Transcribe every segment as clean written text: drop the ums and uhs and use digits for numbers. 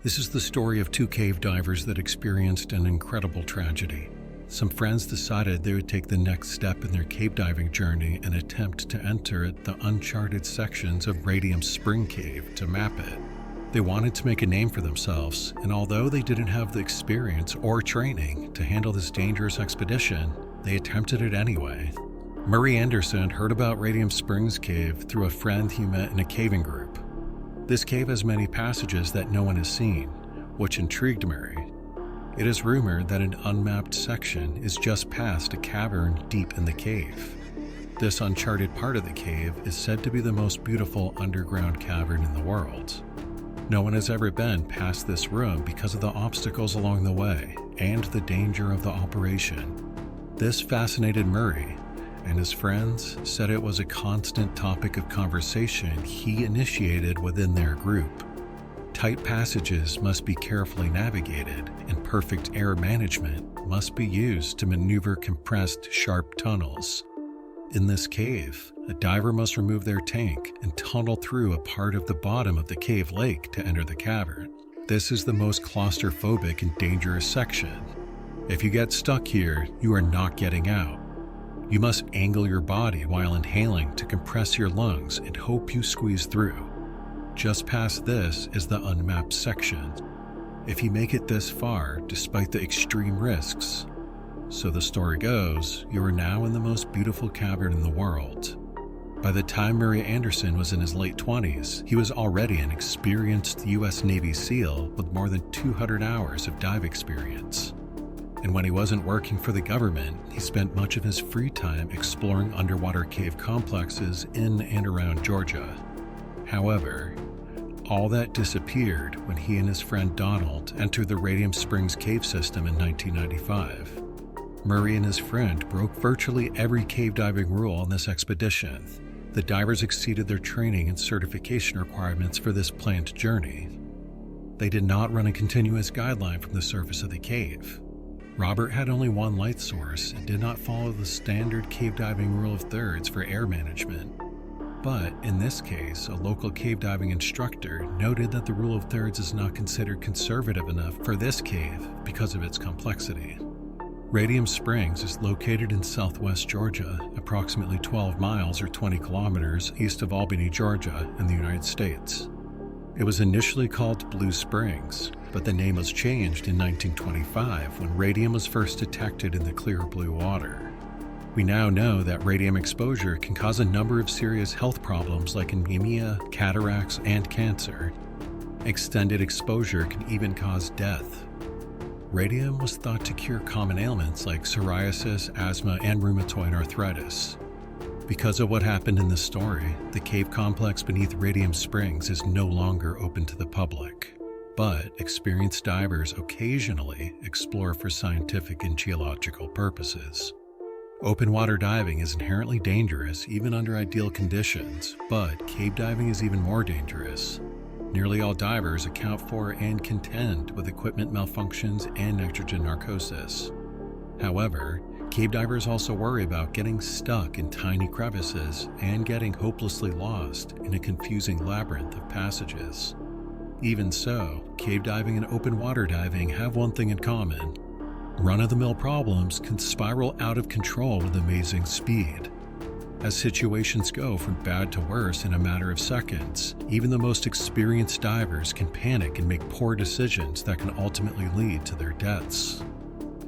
This is the story of two cave divers that experienced an incredible tragedy. Some friends decided they would take the next step in their cave diving journey and attempt to enter the uncharted sections of Radium Spring Cave to map it. They wanted to make a name for themselves, and although they didn't have the experience or training to handle this dangerous expedition, they attempted it anyway. Murray Anderson heard about Radium Springs Cave through a friend he met in a caving group. This cave has many passages that no one has seen, which intrigued Murray. It is rumored that an unmapped section is just past a cavern deep in the cave. This uncharted part of the cave is said to be the most beautiful underground cavern in the world. No one has ever been past this room because of the obstacles along the way and the danger of the operation. This fascinated Murray, and his friends said it was a constant topic of conversation he initiated within their group. Tight passages must be carefully navigated, and perfect air management must be used to maneuver compressed, sharp tunnels. In this cave, a diver must remove their tank and tunnel through a part of the bottom of the cave lake to enter the cavern. This is the most claustrophobic and dangerous section. If you get stuck here, you are not getting out. You must angle your body while inhaling to compress your lungs and hope you squeeze through. Just past this is the unmapped section. If you make it this far, despite the extreme risks, so the story goes, you are now in the most beautiful cavern in the world. By the time Murray Anderson was in his late 20s, he was already an experienced U.S. Navy SEAL with more than 200 hours of dive experience. And when he wasn't working for the government, he spent much of his free time exploring underwater cave complexes in and around Georgia. However, all that disappeared when he and his friend Donald entered the Radium Springs cave system in 1995. Murray and his friend broke virtually every cave diving rule on this expedition. The divers exceeded their training and certification requirements for this planned journey. They did not run a continuous guideline from the surface of the cave. Robert had only one light source and did not follow the standard cave diving rule of thirds for air management. But in this case, a local cave diving instructor noted that the rule of thirds is not considered conservative enough for this cave because of its complexity. Radium Springs is located in southwest Georgia, approximately 12 miles or 20 kilometers east of Albany, Georgia, in the United States. It was initially called Blue Springs, but the name was changed in 1925 when radium was first detected in the clear blue water. We now know that radium exposure can cause a number of serious health problems like anemia, cataracts, and cancer. Extended exposure can even cause death. Radium was thought to cure common ailments like psoriasis, asthma, and rheumatoid arthritis. Because of what happened in this story, the cave complex beneath Radium Springs is no longer open to the public. But experienced divers occasionally explore for scientific and geological purposes. Open water diving is inherently dangerous even under ideal conditions, but cave diving is even more dangerous. Nearly all divers account for and contend with equipment malfunctions and nitrogen narcosis. However, cave divers also worry about getting stuck in tiny crevices and getting hopelessly lost in a confusing labyrinth of passages. Even so, cave diving and open water diving have one thing in common. Run-of-the-mill problems can spiral out of control with amazing speed. As situations go from bad to worse in a matter of seconds, even the most experienced divers can panic and make poor decisions that can ultimately lead to their deaths.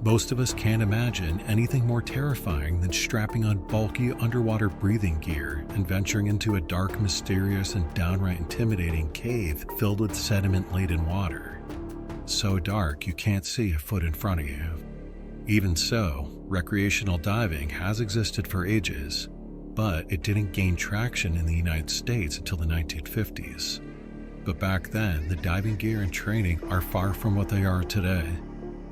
Most of us can't imagine anything more terrifying than strapping on bulky underwater breathing gear and venturing into a dark, mysterious, and downright intimidating cave filled with sediment-laden water. So dark you can't see a foot in front of you. Even so, recreational diving has existed for ages, but it didn't gain traction in the United States until the 1950s. But back then, the diving gear and training are far from what they are today.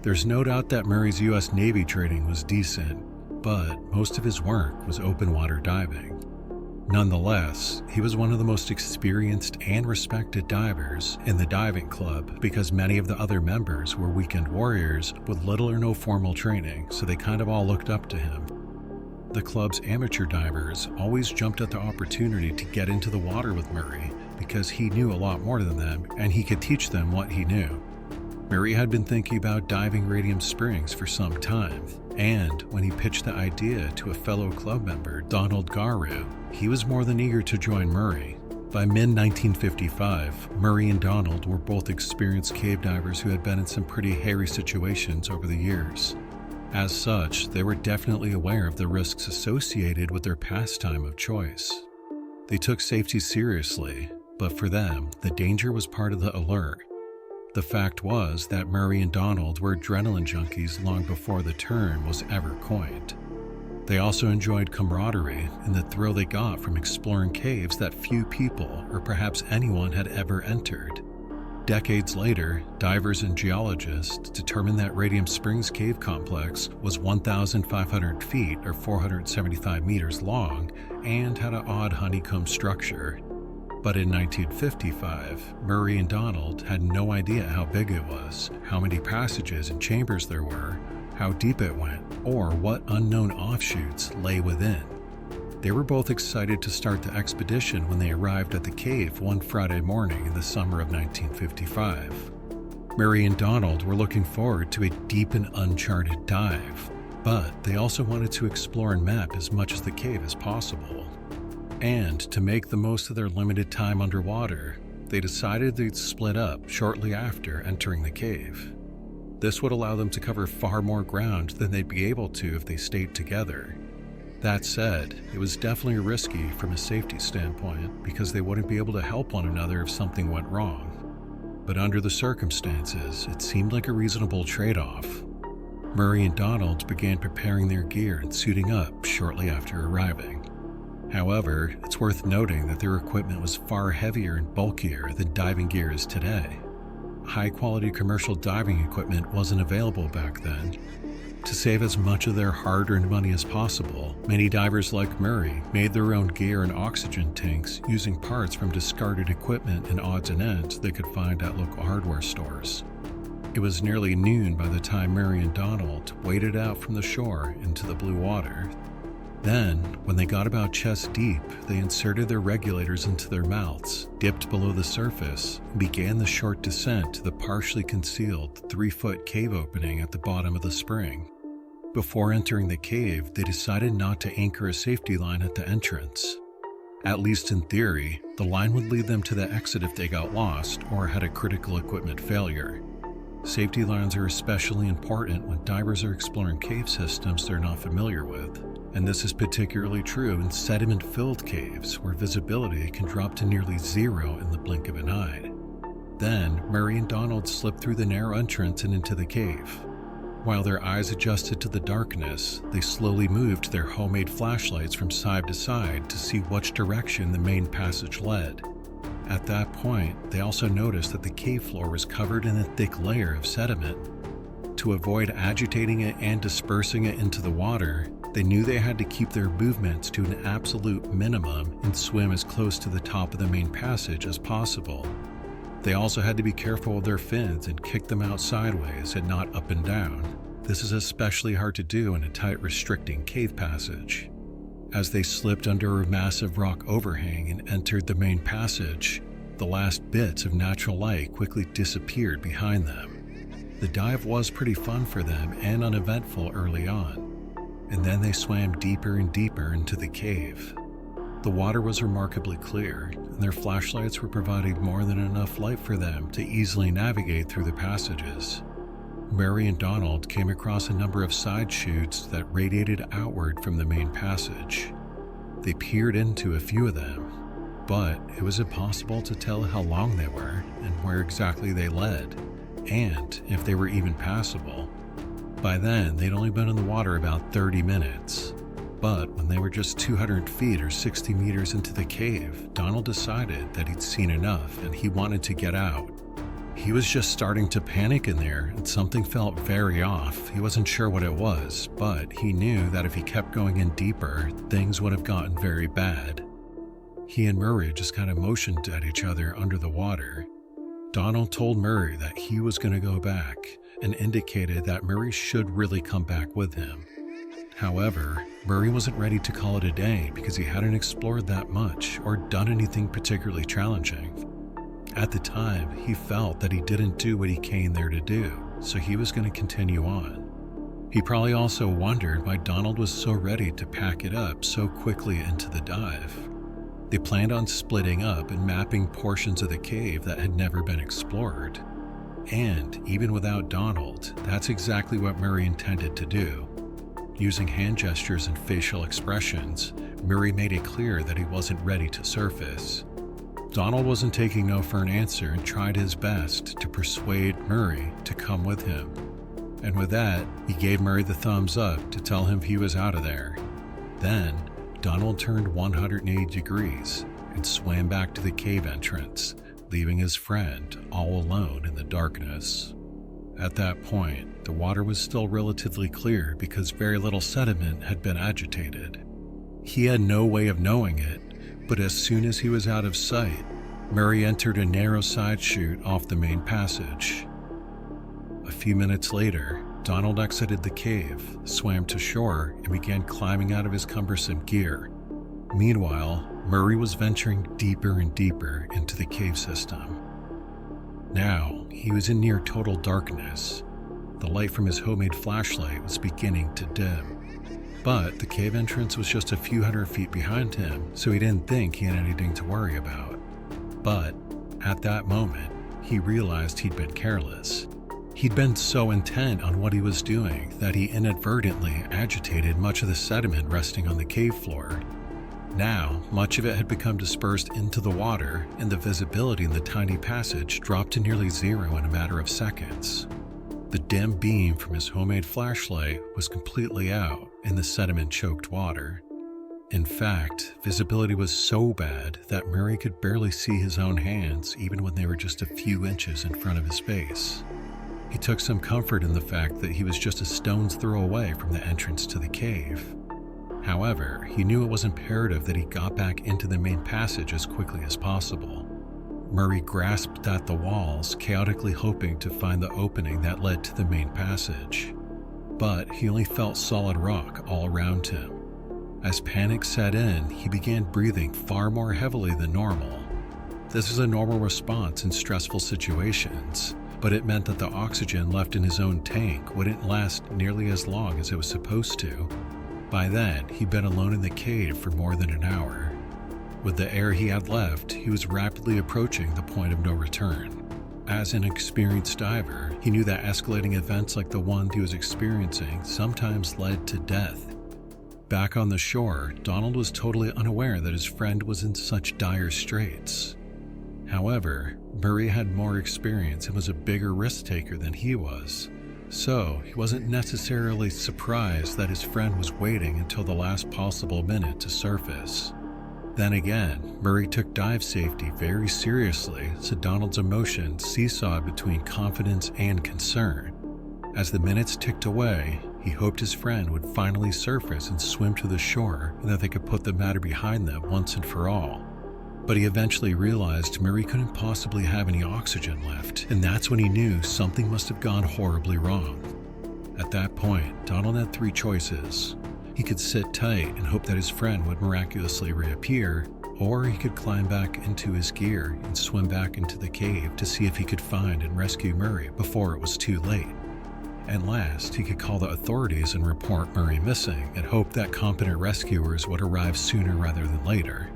There's no doubt that Murray's U.S. Navy training was decent, but most of his work was open water diving. Nonetheless, he was one of the most experienced and respected divers in the diving club because many of the other members were weekend warriors with little or no formal training, so they kind of all looked up to him. The club's amateur divers always jumped at the opportunity to get into the water with Murray because he knew a lot more than them and he could teach them what he knew. Murray had been thinking about diving Radium Springs for some time, and when he pitched the idea to a fellow club member, Donald Garreau, he was more than eager to join Murray. By mid-1955, Murray and Donald were both experienced cave divers who had been in some pretty hairy situations over the years. As such, they were definitely aware of the risks associated with their pastime of choice. They took safety seriously, but for them, the danger was part of the allure. The fact was that Murray and Donald were adrenaline junkies long before the term was ever coined. They also enjoyed camaraderie and the thrill they got from exploring caves that few people, or perhaps anyone, had ever entered. Decades later, divers and geologists determined that Radium Springs Cave Complex was 1,500 feet or 475 meters long and had an odd honeycomb structure. But in 1955, Murray and Donald had no idea how big it was, how many passages and chambers there were, how deep it went, or what unknown offshoots lay within. They were both excited to start the expedition when they arrived at the cave one Friday morning in the summer of 1955. Murray and Donald were looking forward to a deep and uncharted dive, but they also wanted to explore and map as much of the cave as possible. And to make the most of their limited time underwater, they decided they'd split up shortly after entering the cave. This would allow them to cover far more ground than they'd be able to if they stayed together. That said, it was definitely risky from a safety standpoint because they wouldn't be able to help one another if something went wrong. But under the circumstances, it seemed like a reasonable trade-off. Murray and Donald began preparing their gear and suiting up shortly after arriving. However, it's worth noting that their equipment was far heavier and bulkier than diving gear is today. High-quality commercial diving equipment wasn't available back then. To save as much of their hard-earned money as possible, many divers like Murray made their own gear and oxygen tanks using parts from discarded equipment and odds and ends they could find at local hardware stores. It was nearly noon by the time Murray and Donald waded out from the shore into the blue water. Then, when they got about chest deep, they inserted their regulators into their mouths, dipped below the surface, and began the short descent to the partially concealed 3-foot cave opening at the bottom of the spring. Before entering the cave, they decided not to anchor a safety line at the entrance. At least in theory, the line would lead them to the exit if they got lost or had a critical equipment failure. Safety lines are especially important when divers are exploring cave systems they're not familiar with. And this is particularly true in sediment-filled caves where visibility can drop to nearly zero in the blink of an eye. Then, Murray and Donald slipped through the narrow entrance and into the cave. While their eyes adjusted to the darkness, they slowly moved their homemade flashlights from side to side to see which direction the main passage led. At that point, they also noticed that the cave floor was covered in a thick layer of sediment. To avoid agitating it and dispersing it into the water, they knew they had to keep their movements to an absolute minimum and swim as close to the top of the main passage as possible. They also had to be careful with their fins and kick them out sideways and not up and down. This is especially hard to do in a tight, restricting cave passage. As they slipped under a massive rock overhang and entered the main passage, the last bits of natural light quickly disappeared behind them. The dive was pretty fun for them and uneventful early on. And then they swam deeper and deeper into the cave. The water was remarkably clear, and their flashlights were providing more than enough light for them to easily navigate through the passages. Murray and Donald came across a number of side chutes that radiated outward from the main passage. They peered into a few of them, but it was impossible to tell how long they were and where exactly they led, and if they were even passable. By then, they'd only been in the water about 30 minutes. But when they were just 200 feet or 60 meters into the cave, Donald decided that he'd seen enough and he wanted to get out. He was just starting to panic in there and something felt very off. He wasn't sure what it was, but he knew that if he kept going in deeper, things would have gotten very bad. He and Murray just kind of motioned at each other under the water. Donald told Murray that he was going to go back and indicated that Murray should really come back with him. However, Murray wasn't ready to call it a day because he hadn't explored that much or done anything particularly challenging. At the time, he felt that he didn't do what he came there to do, so he was going to continue on. He probably also wondered why Donald was so ready to pack it up so quickly into the dive. They planned on splitting up and mapping portions of the cave that had never been explored. And even without Donald, that's exactly what Murray intended to do. Using hand gestures and facial expressions, Murray made it clear that he wasn't ready to surface. Donald wasn't taking no for an answer and tried his best to persuade Murray to come with him. And with that, he gave Murray the thumbs up to tell him he was out of there. Then, Donald turned 180 degrees and swam back to the cave entrance, leaving his friend all alone in the darkness. At that point, the water was still relatively clear because very little sediment had been agitated. He had no way of knowing it, but as soon as he was out of sight, Murray entered a narrow side chute off the main passage. A few minutes later, Donald exited the cave, swam to shore, and began climbing out of his cumbersome gear. Meanwhile, Murray was venturing deeper and deeper into the cave system. Now, he was in near total darkness. The light from his homemade flashlight was beginning to dim. But the cave entrance was just a few hundred feet behind him, so he didn't think he had anything to worry about. But at that moment, he realized he'd been careless. He'd been so intent on what he was doing that he inadvertently agitated much of the sediment resting on the cave floor. Now, much of it had become dispersed into the water, and the visibility in the tiny passage dropped to nearly zero in a matter of seconds. The dim beam from his homemade flashlight was completely out in the sediment-choked water. In fact, visibility was so bad that Murray could barely see his own hands even when they were just a few inches in front of his face. He took some comfort in the fact that he was just a stone's throw away from the entrance to the cave. However, he knew it was imperative that he got back into the main passage as quickly as possible. Murray grasped at the walls, chaotically hoping to find the opening that led to the main passage. But he only felt solid rock all around him. As panic set in, he began breathing far more heavily than normal. This is a normal response in stressful situations, but it meant that the oxygen left in his own tank wouldn't last nearly as long as it was supposed to. By then, he'd been alone in the cave for more than an hour. With the air he had left, he was rapidly approaching the point of no return. As an experienced diver, he knew that escalating events like the one he was experiencing sometimes led to death. Back on the shore, Donald was totally unaware that his friend was in such dire straits. However, Murray had more experience and was a bigger risk taker than he was, so he wasn't necessarily surprised that his friend was waiting until the last possible minute to surface. Then again, Murray took dive safety very seriously, so Donald's emotions seesawed between confidence and concern. As the minutes ticked away, he hoped his friend would finally surface and swim to the shore and that they could put the matter behind them once and for all. But he eventually realized Murray couldn't possibly have any oxygen left, and that's when he knew something must have gone horribly wrong. At that point, Donald had three choices. He could sit tight and hope that his friend would miraculously reappear, or he could climb back into his gear and swim back into the cave to see if he could find and rescue Murray before it was too late. And last, he could call the authorities and report Murray missing and hope that competent rescuers would arrive sooner rather than later.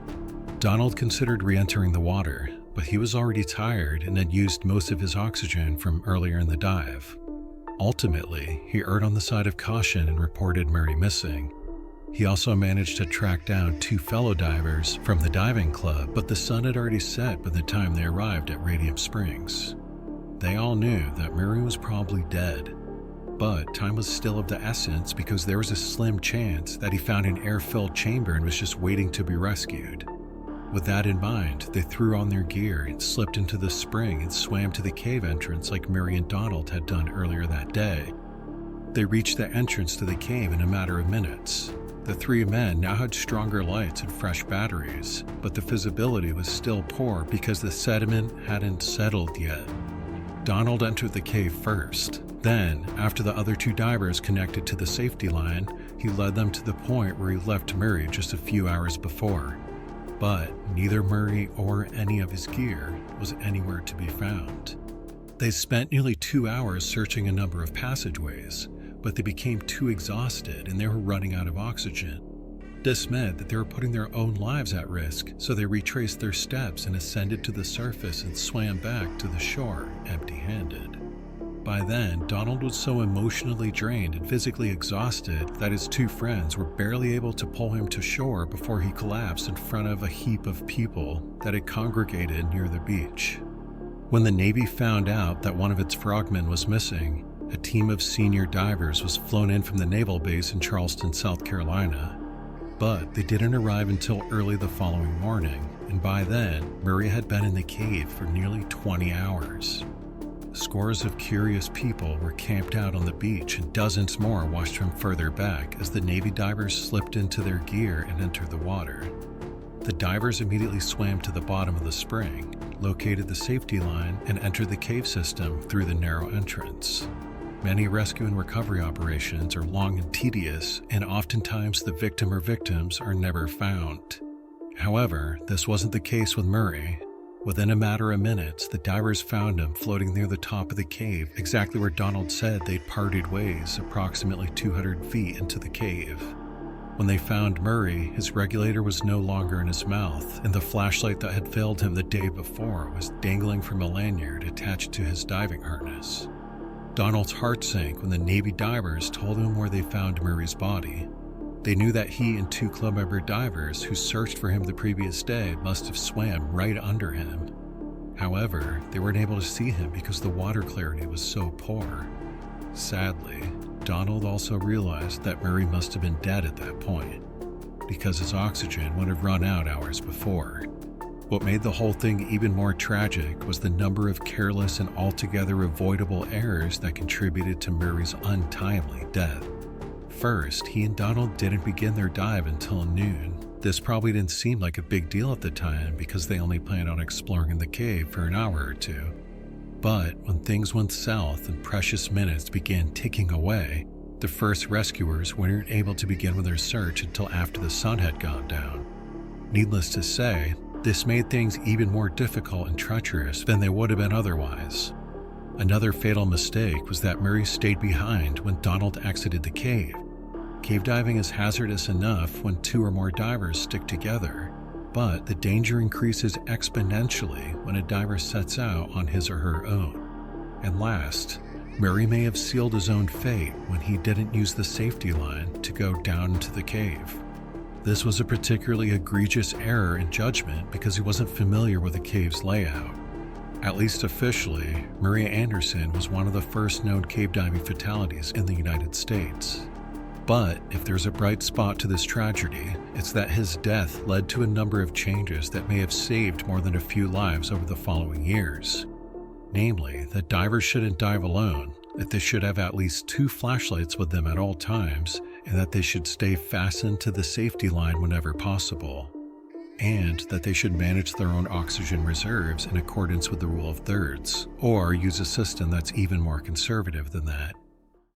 Donald considered re-entering the water, but he was already tired and had used most of his oxygen from earlier in the dive. Ultimately, he erred on the side of caution and reported Murray missing. He also managed to track down two fellow divers from the diving club, but the sun had already set by the time they arrived at Radium Springs. They all knew that Murray was probably dead, but time was still of the essence because there was a slim chance that he found an air-filled chamber and was just waiting to be rescued. With that in mind, they threw on their gear and slipped into the spring and swam to the cave entrance like Murray and Donald had done earlier that day. They reached the entrance to the cave in a matter of minutes. The three men now had stronger lights and fresh batteries, but the visibility was still poor because the sediment hadn't settled yet. Donald entered the cave first. Then, after the other 2 divers connected to the safety line, he led them to the point where he left Murray just a few hours before. But neither Murray or any of his gear was anywhere to be found. They spent nearly 2 hours searching a number of passageways, but they became too exhausted and they were running out of oxygen. This meant that they were putting their own lives at risk, so they retraced their steps and ascended to the surface and swam back to the shore empty-handed. By then, Donald was so emotionally drained and physically exhausted that his 2 friends were barely able to pull him to shore before he collapsed in front of a heap of people that had congregated near the beach. When the Navy found out that one of its frogmen was missing, a team of senior divers was flown in from the naval base in Charleston, South Carolina. But they didn't arrive until early the following morning, and by then, Murray had been in the cave for nearly 20 hours. Scores of curious people were camped out on the beach, and dozens more watched from further back as the Navy divers slipped into their gear and entered the water. The divers immediately swam to the bottom of the spring, located the safety line, and entered the cave system through the narrow entrance. Many rescue and recovery operations are long and tedious, and oftentimes the victim or victims are never found. However, this wasn't the case with Murray. Within a matter of minutes, the divers found him floating near the top of the cave, exactly where Donald said they'd parted ways approximately 200 feet into the cave. When they found Murray, his regulator was no longer in his mouth, and the flashlight that had failed him the day before was dangling from a lanyard attached to his diving harness. Donald's heart sank when the Navy divers told him where they found Murray's body. They knew that he and 2 club member divers who searched for him the previous day must have swam right under him. However, they weren't able to see him because the water clarity was so poor. Sadly, Donald also realized that Murray must have been dead at that point, because his oxygen would have run out hours before. What made the whole thing even more tragic was the number of careless and altogether avoidable errors that contributed to Murray's untimely death. First, he and Donald didn't begin their dive until noon. This probably didn't seem like a big deal at the time because they only planned on exploring the cave for an hour or 2. But when things went south and precious minutes began ticking away, the first rescuers weren't able to begin with their search until after the sun had gone down. Needless to say, this made things even more difficult and treacherous than they would have been otherwise. Another fatal mistake was that Murray stayed behind when Donald exited the cave. Cave diving is hazardous enough when 2 or more divers stick together, but the danger increases exponentially when a diver sets out on his or her own. And last, Murray may have sealed his own fate when he didn't use the safety line to go down into the cave. This was a particularly egregious error in judgment because he wasn't familiar with the cave's layout. At least officially, Murray Anderson was one of the first known cave diving fatalities in the United States. But if there's a bright spot to this tragedy, it's that his death led to a number of changes that may have saved more than a few lives over the following years. Namely, that divers shouldn't dive alone, that they should have at least 2 flashlights with them at all times, and that they should stay fastened to the safety line whenever possible. And that they should manage their own oxygen reserves in accordance with the rule of thirds, or use a system that's even more conservative than that.